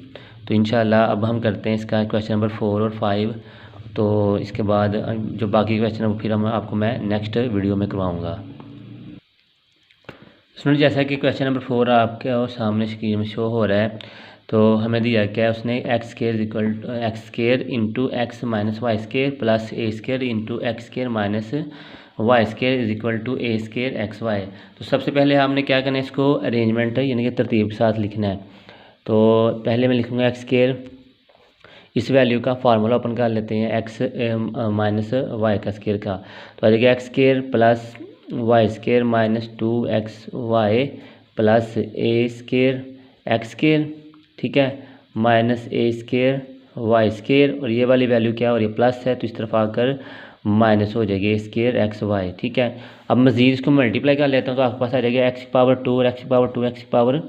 तो इंशाल्लाह अब हम करते हैं इसका क्वेश्चन नंबर 4 और 5, तो इसके बाद जो बाकी क्वेश्चन है फिर आपको मैं नेक्स्ट वीडियो में करवाऊँगा। सुनिए, जैसा कि क्वेश्चन नंबर 4 आपके सामने स्क्रीन में शो हो रहा है, तो हमें दिया क्या है, उसने x square into x minus y square plus a square into x square minus y square is equal to a square x y. तो सबसे पहले हमने क्या करना है, इसको अरेंजमेंट यानी कि तरतीब के साथ लिखना है। तो पहले मैं लिखूँगा एक्स स्केयर, इस वैल्यू का फार्मूला ओपन कर लेते हैं, एक्स माइनस वाई का स्केयर का, तो आ जाएगा x square plus y square minus 2xy plus a square x square, ठीक है, minus a square y square, और ये वाली वैल्यू क्या है, और ये प्लस है तो इस तरफ आकर माइनस हो जाएगी ए स्केयर एक्स वाई, ठीक है। अब मज़ीद इसको मल्टीप्लाई कर लेता हूँ तो आपके पास आ जाएगा एक्स की पावर 2 और एक्स की पावर 2 एक्स की power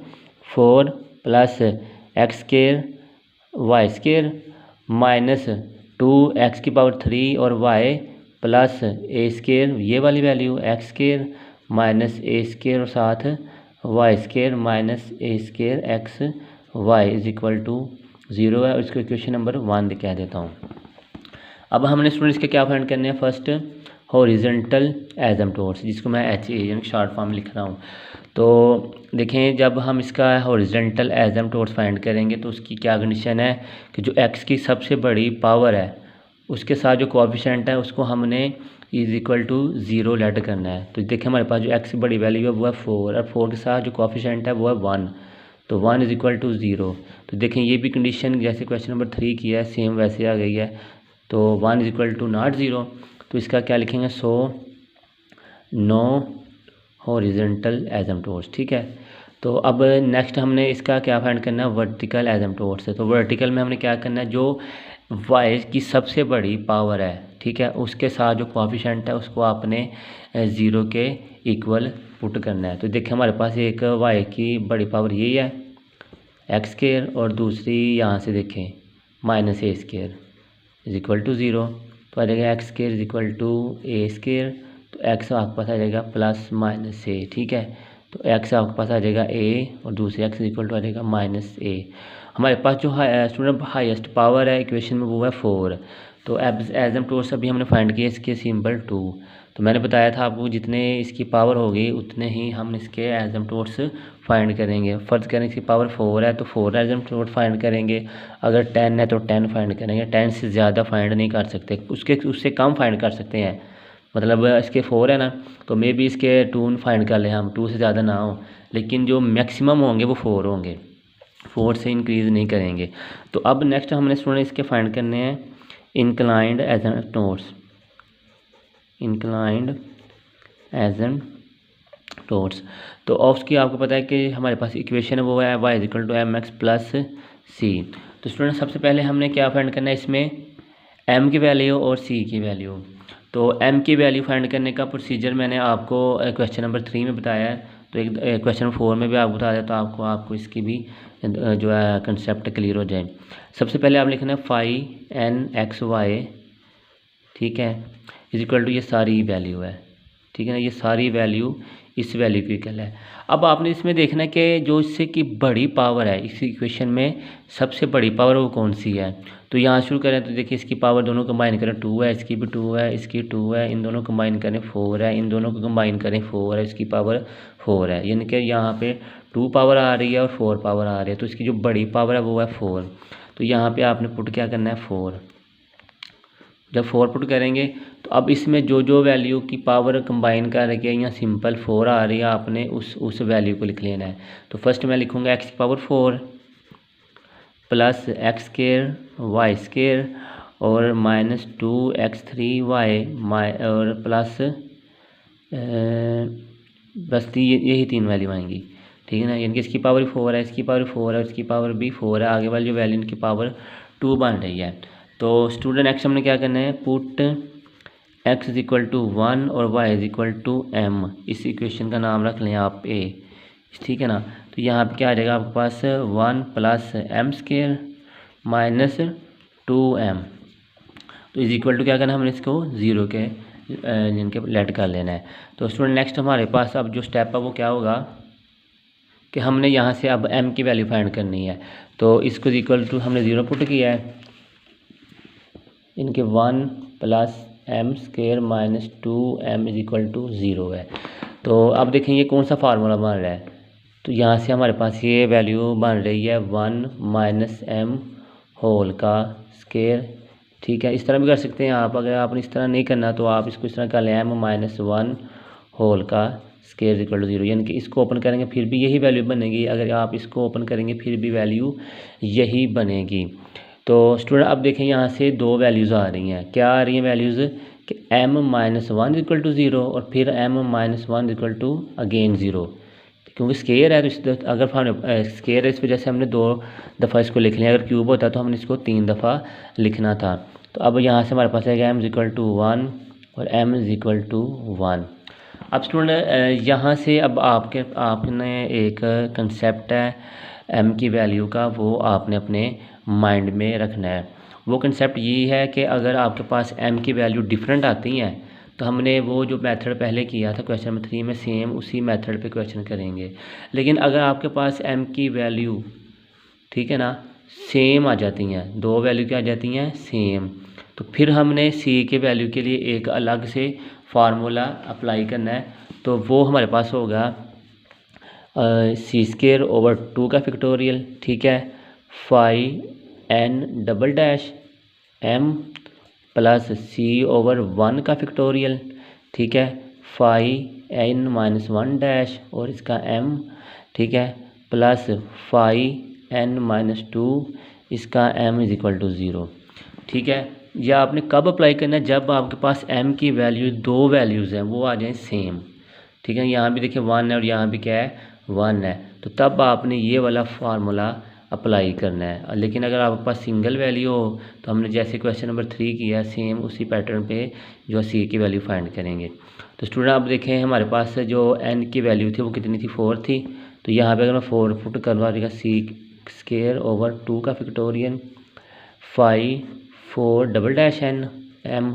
4 plus x square y square minus 2x की पावर 3 और y प्लस ए स्केयर, ये वाली value x square minus a square और साथ y square minus a square x y is equal to 0 है, और इसको इक्वेशन नंबर 1 कह देता हूँ। अब हमने स्टूडेंट्स के क्या फाइंड करने हैं, फर्स्ट हॉरिजॉन्टल एसिम्प्टोट्स, जिसको मैं HA यानी शॉर्ट फॉर्म लिख रहा हूँ। तो देखें जब हम इसका हॉरिजॉन्टल एसिम्प्टोट्स फाइंड करेंगे तो उसकी क्या कंडीशन है कि जो x की सबसे बड़ी पावर है उसके साथ जो कोएफिशिएंट है उसको हमने इज इक्वल टू 0 लेट करना है। तो देखें हमारे पास जो x की बड़ी वैल्यू है वो है 4, और 4 के साथ जो कोएफिशिएंट है वो है 1, तो 1 इज इक्वल टू 0। तो देखें ये भी कंडीशन जैसे क्वेश्चन नंबर 3 की है सेम वैसे आ गई है, तो 1 इज इक्वल टू नॉट 0, तो इसका क्या लिखेंगे, सो नो हॉरिजॉन्टल एसिम्प्टोट्स, ठीक है। तो अब नेक्स्ट हमने इसका क्या फाइंड करना है, वर्टिकल एसिम्प्टोट्स है। तो वर्टिकल में हमने क्या करना है, जो वाई की सबसे बड़ी पावर है, ठीक है, उसके साथ जो कोएफिशिएंट है उसको आपने 0 के इक्वल पुट करना है। तो देखिए हमारे पास एक वाई की बड़ी पावर यही है एक्स स्केयर, और दूसरी यहाँ से देखें minus a square is equal to 0, तो आ जाएगा x square is equal to a square, तो एक्स आपके पास आ जाएगा प्लस माइनस ए, ठीक है। तो एक्स आपके पास आ जाएगा ए और दूसरे एक्स इक्वल टू आ जाएगा माइनस ए। हमारे पास जो स्टूडेंट हाईएस्ट पावर है इक्वेशन में वो है 4। तो एसिम्प्टोट्स अभी हमने फाइंड किया इसके सिंबल 2। तो मैंने बताया था आपको जितने इसकी पावर होगी उतने ही हम इसके एसिम्प्टोट्स फाइंड करेंगे। फ़र्ज़ करें इसकी पावर 4 है तो 4 एसिम्प्टोट फाइंड करेंगे, अगर 10 है तो 10 फाइंड करेंगे, 10 से ज़्यादा फाइंड नहीं कर सकते, उससे कम फाइंड कर सकते हैं। मतलब इसके 4 है ना, तो मे बी इसके 2 फाइंड कर लें हम, 2 से ज़्यादा ना हो, लेकिन जो मैक्सिमम होंगे वो 4 होंगे, 4 से इंक्रीज़ नहीं करेंगे। तो अब नेक्स्ट हमने स्टूडेंट इसके फाइंड करने हैं इंक्लाइंड एसिम्प्टोट्स, इंक्लाइंड एसिम्प्टोट्स। तो उसकी आपको पता है कि हमारे पास इक्वेशन है वो है y is equal to M x plus c. तो स्टूडेंट सबसे पहले हमने क्या फाइंड करना है, इसमें m की वैल्यू और c की वैल्यू। तो m की वैल्यू फाइंड करने का प्रोसीजर मैंने आपको क्वेश्चन नंबर 3 में बताया है, तो एक क्वेश्चन नंबर 4 में भी आपको बता दिया, तो आपको इसकी भी जो है कंसेप्ट क्लियर हो जाए। सबसे पहले आप लिखना है फाई एन एक्स वाई, ठीक है, इज इक्वल टू ये सारी वैल्यू है, ठीक है ना, ये सारी वैल्यू इस वैल्यू की इक्वल है। अब आपने इसमें देखना है कि जो इससे की बड़ी पावर है इस इक्वेशन में सबसे बड़ी पावर वो कौन सी है। तो यहाँ शुरू करें तो देखिए इसकी पावर दोनों कंबाइन करें 2 है, इसकी भी 2 है, इसकी 2 है, इन दोनों कंबाइन करें 4 है, इन दोनों को कंबाइन करें 4 है, इसकी पावर 4 है, यानी कि यहाँ पे 2 पावर आ रही है और 4 पावर आ रही है, तो इसकी जो बड़ी पावर है वो है 4। तो यहाँ पे आपने पुट क्या करना है 4। जब 4 पुट करेंगे तो अब इसमें जो जो वैल्यू की पावर कंबाइन करके यहाँ सिंपल 4 आ रही है, आपने उस वैल्यू को लिख लेना है। तो फर्स्ट मैं लिखूँगा x की power 4 plus x square y square और माइनस 2x3y और प्लस बस यही 3 वैल्यू आएंगी, ठीक है ना। यानी कि इसकी पावर 4 है, इसकी पावर 4 है, इसकी पावर भी 4 है, आगे वाली जो वैल्यू इनकी पावर 2 बन रही है। तो स्टूडेंट एक्स हमने क्या करना है, put x is equal to 1 और y is equal to m। इस इक्वेशन का नाम रख लें आप a, ठीक है ना। तो यहाँ पे क्या आ जाएगा आपके पास 1 plus m square minus 2m। तो इज इक्वल टू क्या करना है, हमने इसको 0 के जिनके लेट कर लेना है। तो स्टूडेंट नेक्स्ट हमारे पास अब जो स्टेप है वो क्या होगा कि हमने यहाँ से अब m की वैल्यू फाइंड करनी है। तो इसको इक्वल टू हमने 0 पुट किया है, इनके 1 plus m square minus 2m is equal to 0 है। तो अब देखें ये कौन सा फार्मूला बन रहा है, तो यहाँ से हमारे पास ये वैल्यू बन रही है 1 माइनस एम होल का स्केयर, ठीक है। इस तरह भी कर सकते हैं आप, अगर आपने इस तरह नहीं करना तो आप इसको इस तरह कर लें m माइनस 1 होल का स्केयर इक्वल टू 0, यानी कि इसको ओपन करेंगे फिर भी यही वैल्यू बनेगी, अगर आप इसको ओपन करेंगे फिर भी वैल्यू यही बनेगी। तो स्टूडेंट अब देखें यहाँ से दो वैल्यूज़ आ रही हैं, क्या आ रही हैं वैल्यूज़ कि m माइनस 1 इक्वल टू 0 और फिर m minus 1 equal to again 0, क्योंकि स्केयर है तो इस अगर हमने स्केयर है इस वजह से हमने 2 दफ़ा इसको लिख लिया, अगर क्यूब होता तो हमने इसको 3 दफ़ा लिखना था। तो अब यहाँ से हमारे पास आएगा m इज इक्वल टू 1 और m इज इक्वल टू 1। अब स्टूडेंट यहाँ से अब आपने एक कंसेप्ट है m की वैल्यू का, वो आपने अपने माइंड में रखना है। वो कंसेप्ट ये है कि अगर आपके पास m की वैल्यू डिफरेंट आती हैं तो हमने वो जो मेथड पहले किया था क्वेश्चन नंबर 3 में सेम उसी मेथड पे क्वेश्चन करेंगे। लेकिन अगर आपके पास m की वैल्यू, ठीक है ना, सेम आ जाती हैं, दो वैल्यू क्या आ जाती हैं सेम, तो फिर हमने c के वैल्यू के लिए एक अलग से फार्मूला अप्लाई करना है। तो वो हमारे पास होगा सी स्केयर ओवर 2 का फैक्टोरियल, ठीक है, 5n double dash m plus c over 1 का फैक्टोरियल, ठीक है, 5n माइनस 1 डैश और इसका m, ठीक है, प्लस 5n माइनस 2 इसका m इज इक्वल टू 0, ठीक है। यह आपने कब अप्लाई करना है, जब आपके पास m की वैल्यू दो वैल्यूज़ हैं वो आ जाए सेम, ठीक है। यहाँ भी देखिए 1 है और यहाँ भी क्या है 1 है, तो तब आपने ये वाला फार्मूला अप्लाई करना है। लेकिन अगर आपके पास सिंगल वैल्यू हो तो हमने जैसे क्वेश्चन नंबर 3 किया सेम उसी पैटर्न पे जो सी की वैल्यू फाइंड करेंगे। तो स्टूडेंट आप देखें हमारे पास जो n की वैल्यू थी वो कितनी थी 4 थी, तो यहाँ पे अगर मैं 4 पुट करवा देगा सी स्केयर ओवर 2 का factorial 4 double dash n m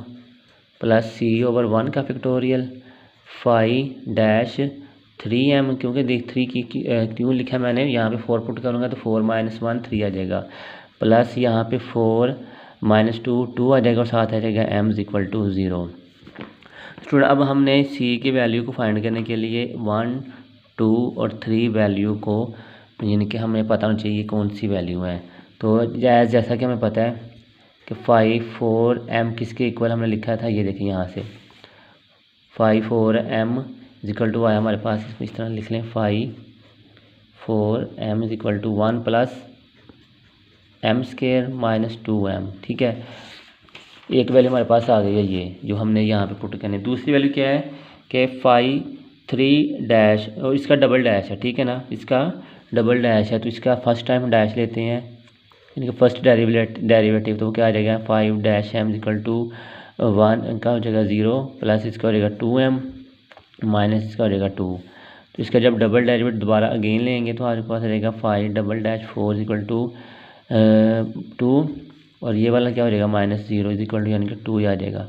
plus c over 1 का फैक्टोरियल 5 डैश 3m, क्योंकि देख 3 की क्यों लिखा मैंने, यहाँ पे 4 पुट करूँगा तो 4 माइनस 1 3 आ जाएगा, प्लस यहाँ पे 4 माइनस 2 2 आ जाएगा और साथ आ जाएगा m is equal to 0। Student अब हमने c की वैल्यू को फाइंड करने के लिए 1 2 और 3 वैल्यू को, यानी कि हमें पता होना चाहिए कौन सी वैल्यू है। तो जैसा कि हमें पता है कि 5 4 m किसके इक्वल हमने लिखा था, ये देखिए यहाँ से 5 4 m इज इक्वल टू आया हमारे पास, इसमें इस तरह लिख लें 5 4 m is equal to 1 plus m square minus 2m, ठीक है। एक वैल्यू हमारे पास आ गई है ये जो हमने यहाँ पे पुट करनी है। दूसरी वैल्यू क्या है कि 5 3 डैश और इसका डबल डैश है, ठीक है ना, इसका डबल डैश है तो इसका फर्स्ट टाइम डैश लेते हैं, इनका फर्स्ट डेरिवेटिव तो क्या आ जाएगा 5 dash m is equal to 1 इनका हो जाएगा 0 प्लस इसका हो जाएगा 2m माइनस इसका हो जाएगा 2। तो इसका जब डबल डेरिवेटिव दोबारा अगेन लेंगे तो हमारे पास रहेगा 5 डबल डैश 4 इक्वल टू 2 और ये वाला क्या हो जाएगा माइनस 0 इज इक्वल टू यानी कि 2 ही आ जाएगा।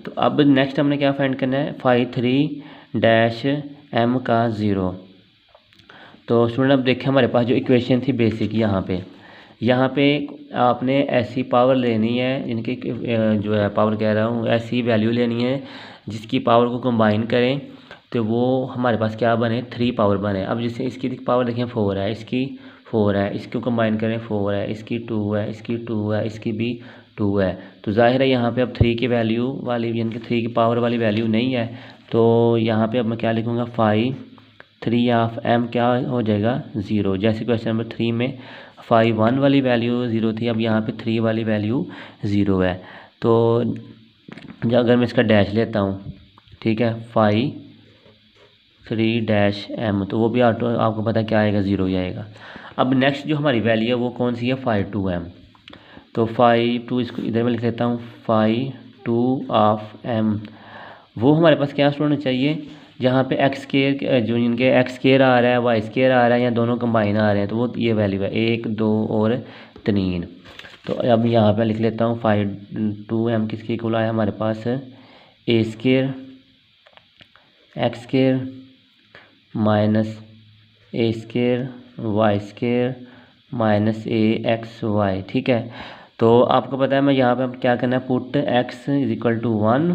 तो अब नेक्स्ट हमने क्या फाइंड करना है 5 3 डैश m का 0। तो स्टूडेंट अब देखें हमारे पास जो इक्वेशन थी बेसिक यहाँ पे आपने ऐसी पावर लेनी है, इनकी जो है पावर कह रहा हूँ, ऐसी वैल्यू लेनी है जिसकी पावर को कंबाइन करें तो वो हमारे पास क्या बने, 3 पावर बने। अब जैसे इसकी पावर देखें 4 है, इसकी 4 है, इसको कंबाइन करें 4 है, इसकी 2 है, इसकी 2 है, इसकी भी 2 है। तो जाहिर है यहाँ पे अब 3 की वैल्यू वाली यानी कि 3 की पावर वाली वैल्यू नहीं है। तो यहाँ पे अब मैं क्या लिखूँगा, 5 3 ऑफ m क्या हो जाएगा 0। जैसे क्वेश्चन नंबर 3 में 5 1 वाली वैल्यू 0 थी, अब यहाँ पे 3 वाली वैल्यू 0 है। तो अगर मैं इसका डैश लेता हूँ, ठीक है, 5 3 डैश m, तो वो भी आपको पता है क्या आएगा, 0 ही आएगा। अब नेक्स्ट जो हमारी वैल्यू है वो कौन सी है, 5 2 m। तो 5 2 इसको इधर मैं लिख लेता हूँ, 5 2 ऑफ m। वो हमारे पास क्या होना चाहिए, जहाँ पे एक्स स्केयर जो इनके एक्स स्केयर आ रहा है, वाई स्केयर आ रहा है, या दोनों कंबाइन आ रहे हैं, तो वो ये वैल्यू है 1 2 और 3। तो अब यहाँ पे लिख लेता हूँ 5 2 m किसके इक्वल आया हमारे पास, a square x square minus a square y square minus A x Y. ठीक है, तो आपको पता है मैं यहाँ पे क्या करना है, put x is equal to 1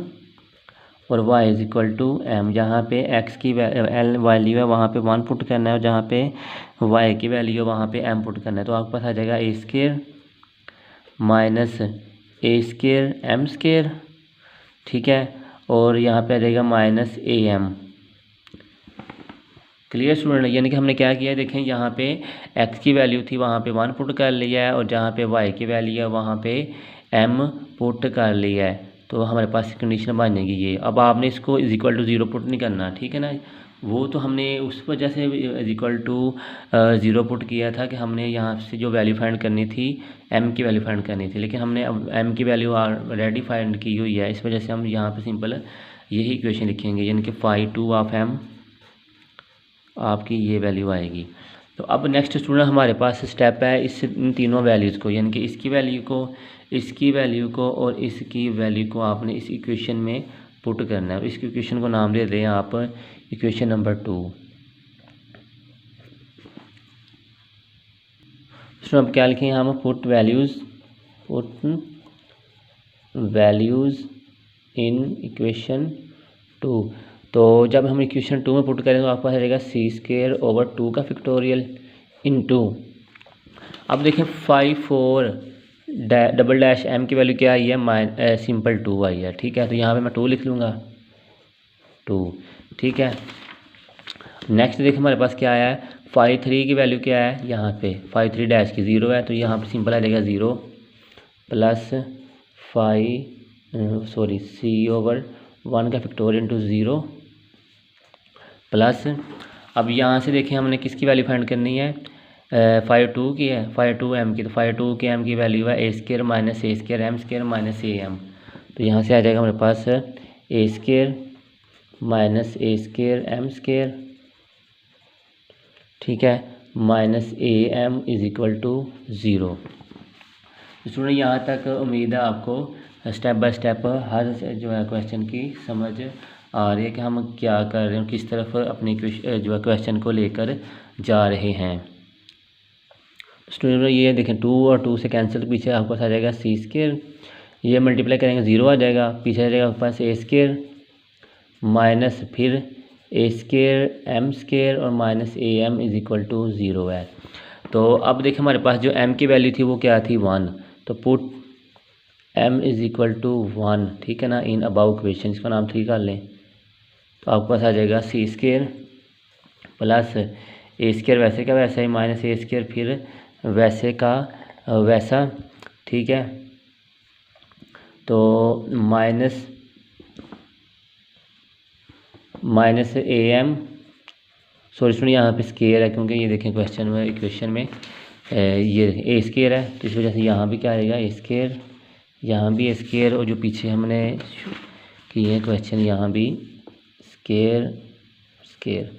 और y is equal to m। जहाँ पे x की वैल्यू है वहाँ पे 1 पुट करना है, और जहाँ पे y की वैल्यू है वहाँ पे m पुट करना है। तो आपके पास आ जाएगा a square minus a square m square, ठीक है, और यहाँ पे आ जाएगा minus a m. Clear student, यानी कि हमने क्या किया है, देखें यहाँ पे x की वैल्यू थी वहाँ पे 1 पुट कर लिया है, और जहाँ पे y की वैल्यू है वहाँ पे m पुट कर लिया है। तो हमारे पास कंडीशन बन जाएगी ये। अब आपने इसको इज इक्वल टू 0 पुट नहीं करना, ठीक है ना, वो तो हमने उस वजह से इज इक्वल टू 0 पुट किया था कि हमने यहाँ से जो वैल्यू फाइंड करनी थी m की वैल्यू फाइंड करनी थी, लेकिन हमने अब m की वैल्यू ऑलरेडी फाइंड की हुई है, इस वजह से हम यहाँ पे सिंपल यही इक्वेशन लिखेंगे, यानी कि 5 2 ऑफ m आपकी ये वैल्यू आएगी। तो अब नेक्स्ट स्टूडेंट हमारे पास स्टेप है इस इन तीनों वैल्यूज़ को, यानी कि इसकी वैल्यू को, इसकी वैल्यू को और इसकी वैल्यू को आपने इस इक्वेशन में पुट करना है। इस इक्वेशन को नाम दे दें आप इक्वेशन नंबर 2। स्टूडेंट अब क्या लिखेंगे हम, पुट वैल्यूज़ इन इक्वेशन 2। तो जब हम इक्वेशन 2 में पुट करें तो आपको आ जाएगा सी स्केयर ओवर 2 का फैक्टोरियल इनटू, अब देखें 5 4 डबल डैश m की वैल्यू क्या आई है, सिंपल 2 आई है। ठीक है, तो यहाँ पे मैं 2 लिख लूँगा 2। ठीक है, नेक्स्ट देखिए हमारे पास क्या आया है, 5 3 की वैल्यू क्या है, यहाँ पे 5 3 डैश की 0 है, तो यहाँ पे सिंपल आ जाएगा 0 प्लस 5 सी ओवर 1 का फैक्टोरियल इंटू 0 प्लस, अब यहाँ से देखिए हमने किसकी वैल्यू फाइंड करनी है, 5 2 की है, 5 2 m की, तो 5 2 की m की वैल्यू है a square minus a square m square minus a m. तो यहाँ से आ जाएगा हमारे पास a square minus a square m square, ठीक है, minus a m is equal to 0। Student यहाँ तक उम्मीद है आपको स्टेप बाय स्टेप हर जो है क्वेश्चन की समझ आ रही है कि हम क्या कर रहे हैं, किस तरफ अपनी जो है क्वेश्चन को लेकर जा रहे हैं। स्टूडेंट ये देखें 2 और 2 से कैंसिल, पीछे आपको आ जाएगा सी स्केयर, ये मल्टीप्लाई करेंगे 0 आ जाएगा, पीछे आ जाएगा आपके पास ए स्केयर माइनस फिर ए स्केयर एम स्केयर और minus a m is equal to 0 है। तो अब देखिए हमारे पास जो m की वैल्यू थी वो क्या थी 1, तो put m is equal to 1, ठीक है ना, इन अबाउ इक्वेशन, इसका नाम 3 कर लें, तो आपके पास आ जाएगा सी स्केयर प्लस ए स्केयर वैसे का वैसा ही माइनस ए स्केयर फिर वैसे का वैसा, ठीक है, तो माइनस ए एम, सॉरी सुनिए यहाँ पे स्केयर है क्योंकि ये देखें क्वेश्चन में इक्वेशन में ये ए स्केयर है, तो इस वजह से यहाँ भी क्या आएगा ए स्केयर, यहाँ भी ए स्केयर, और जो पीछे हमने किए हैं क्वेश्चन यहाँ भी स्केयर स्केयर,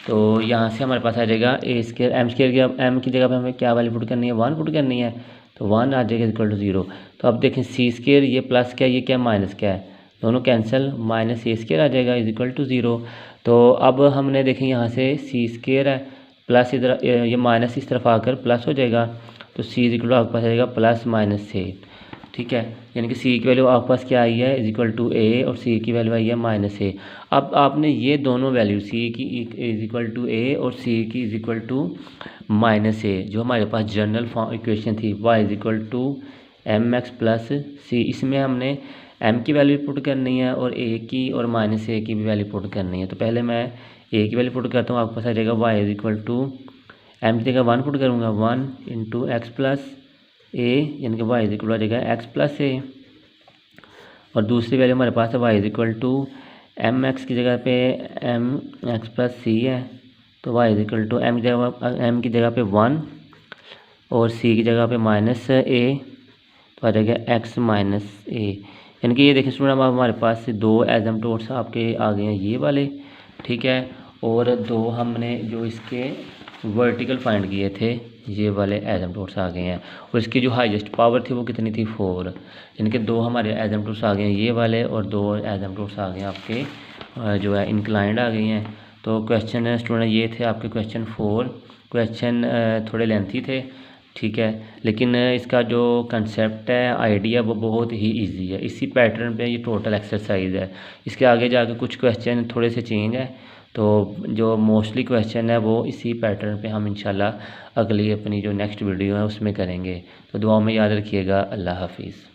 तो यहाँ से हमारे पास आ जाएगा ए स्केयर एम स्केयर की, एम की जगह पे हमें क्या वैल्यू पुट करनी है, 1 पुट करनी है, तो 1 आ जाएगा इक्वल टू 0। तो अब देखें सी स्केयर ये प्लस क्या ये क्या माइनस क्या है, दोनों कैंसिल, माइनस ए स्केयर आ जाएगा इज इक्वल टू 0। तो अब हमने देखें यहाँ से सी स्केयर है प्लस इधर ये माइनस इस तरफ आकर प्लस हो जाएगा, तो सी इज इक्वल टू आपके पास आ जाएगा प्लस माइनस से, ठीक है, यानी कि सी की वैल्यू आपके पास क्या आई है, इज इक्वल टू ए, और सी की वैल्यू आई है माइनस ए। अब आपने ये दोनों वैल्यू सी की इज इक्वल टू ए और सी की is equal to minus A, जो हमारे पास जनरल फॉर्म इक्वेशन थी, Y is equal to M x plus C, इसमें हमने एम की वैल्यू पुट करनी है और ए की और माइनस ए की भी वैल्यू पुट करनी है। तो पहले मैं ए की वैल्यू पुट करता हूँ, आपके पास आ जाएगा y is equal to m की जगह 1 पुट करूँगा, 1 इंटू एक्स प्लस ए, यानी कि वाई इज इक्वल आ जाएगा एक्स प्लस ए, और दूसरी वैल्यू हमारे पास है y is equal to M x की जगह पे एम एक्स प्लस सी है, तो y is equal to m की जगह पे 1 और सी की जगह पे माइनस ए, तो आ जाएगा एक्स माइनस ए। यानी कि ये देखिए स्टूडेंट, अब हमारे पास दो एजम्पटोड्स आपके आ गए हैं ये वाले, ठीक है, और दो हमने जो इसके वर्टिकल फाइंड किए थे ये वाले एजम्पटोड्स आ गए हैं, और इसकी जो हाईएस्ट पावर थी वो कितनी थी 4, यानी कि दो हमारे एजम्पटोड्स आ गए हैं ये वाले, और दो एजम्पटोड्स आ गए हैं आपके जो है इंक्लाइंड आ गई हैं। तो क्वेश्चन स्टूडेंट ये थे आपके क्वेश्चन 4। क्वेश्चन थोड़े लेंथी थे, ठीक है, लेकिन इसका जो कंसेप्ट है, आइडिया, वो बहुत ही इजी है। इसी पैटर्न पे ये टोटल एक्सरसाइज है। इसके आगे जाके कुछ क्वेश्चन थोड़े से चेंज है, तो जो मोस्टली क्वेश्चन है वो इसी पैटर्न पे हम इंशाल्लाह अगली अपनी जो नेक्स्ट वीडियो है उसमें करेंगे। तो दुआ में याद रखिएगा। अल्लाह हाफिज़।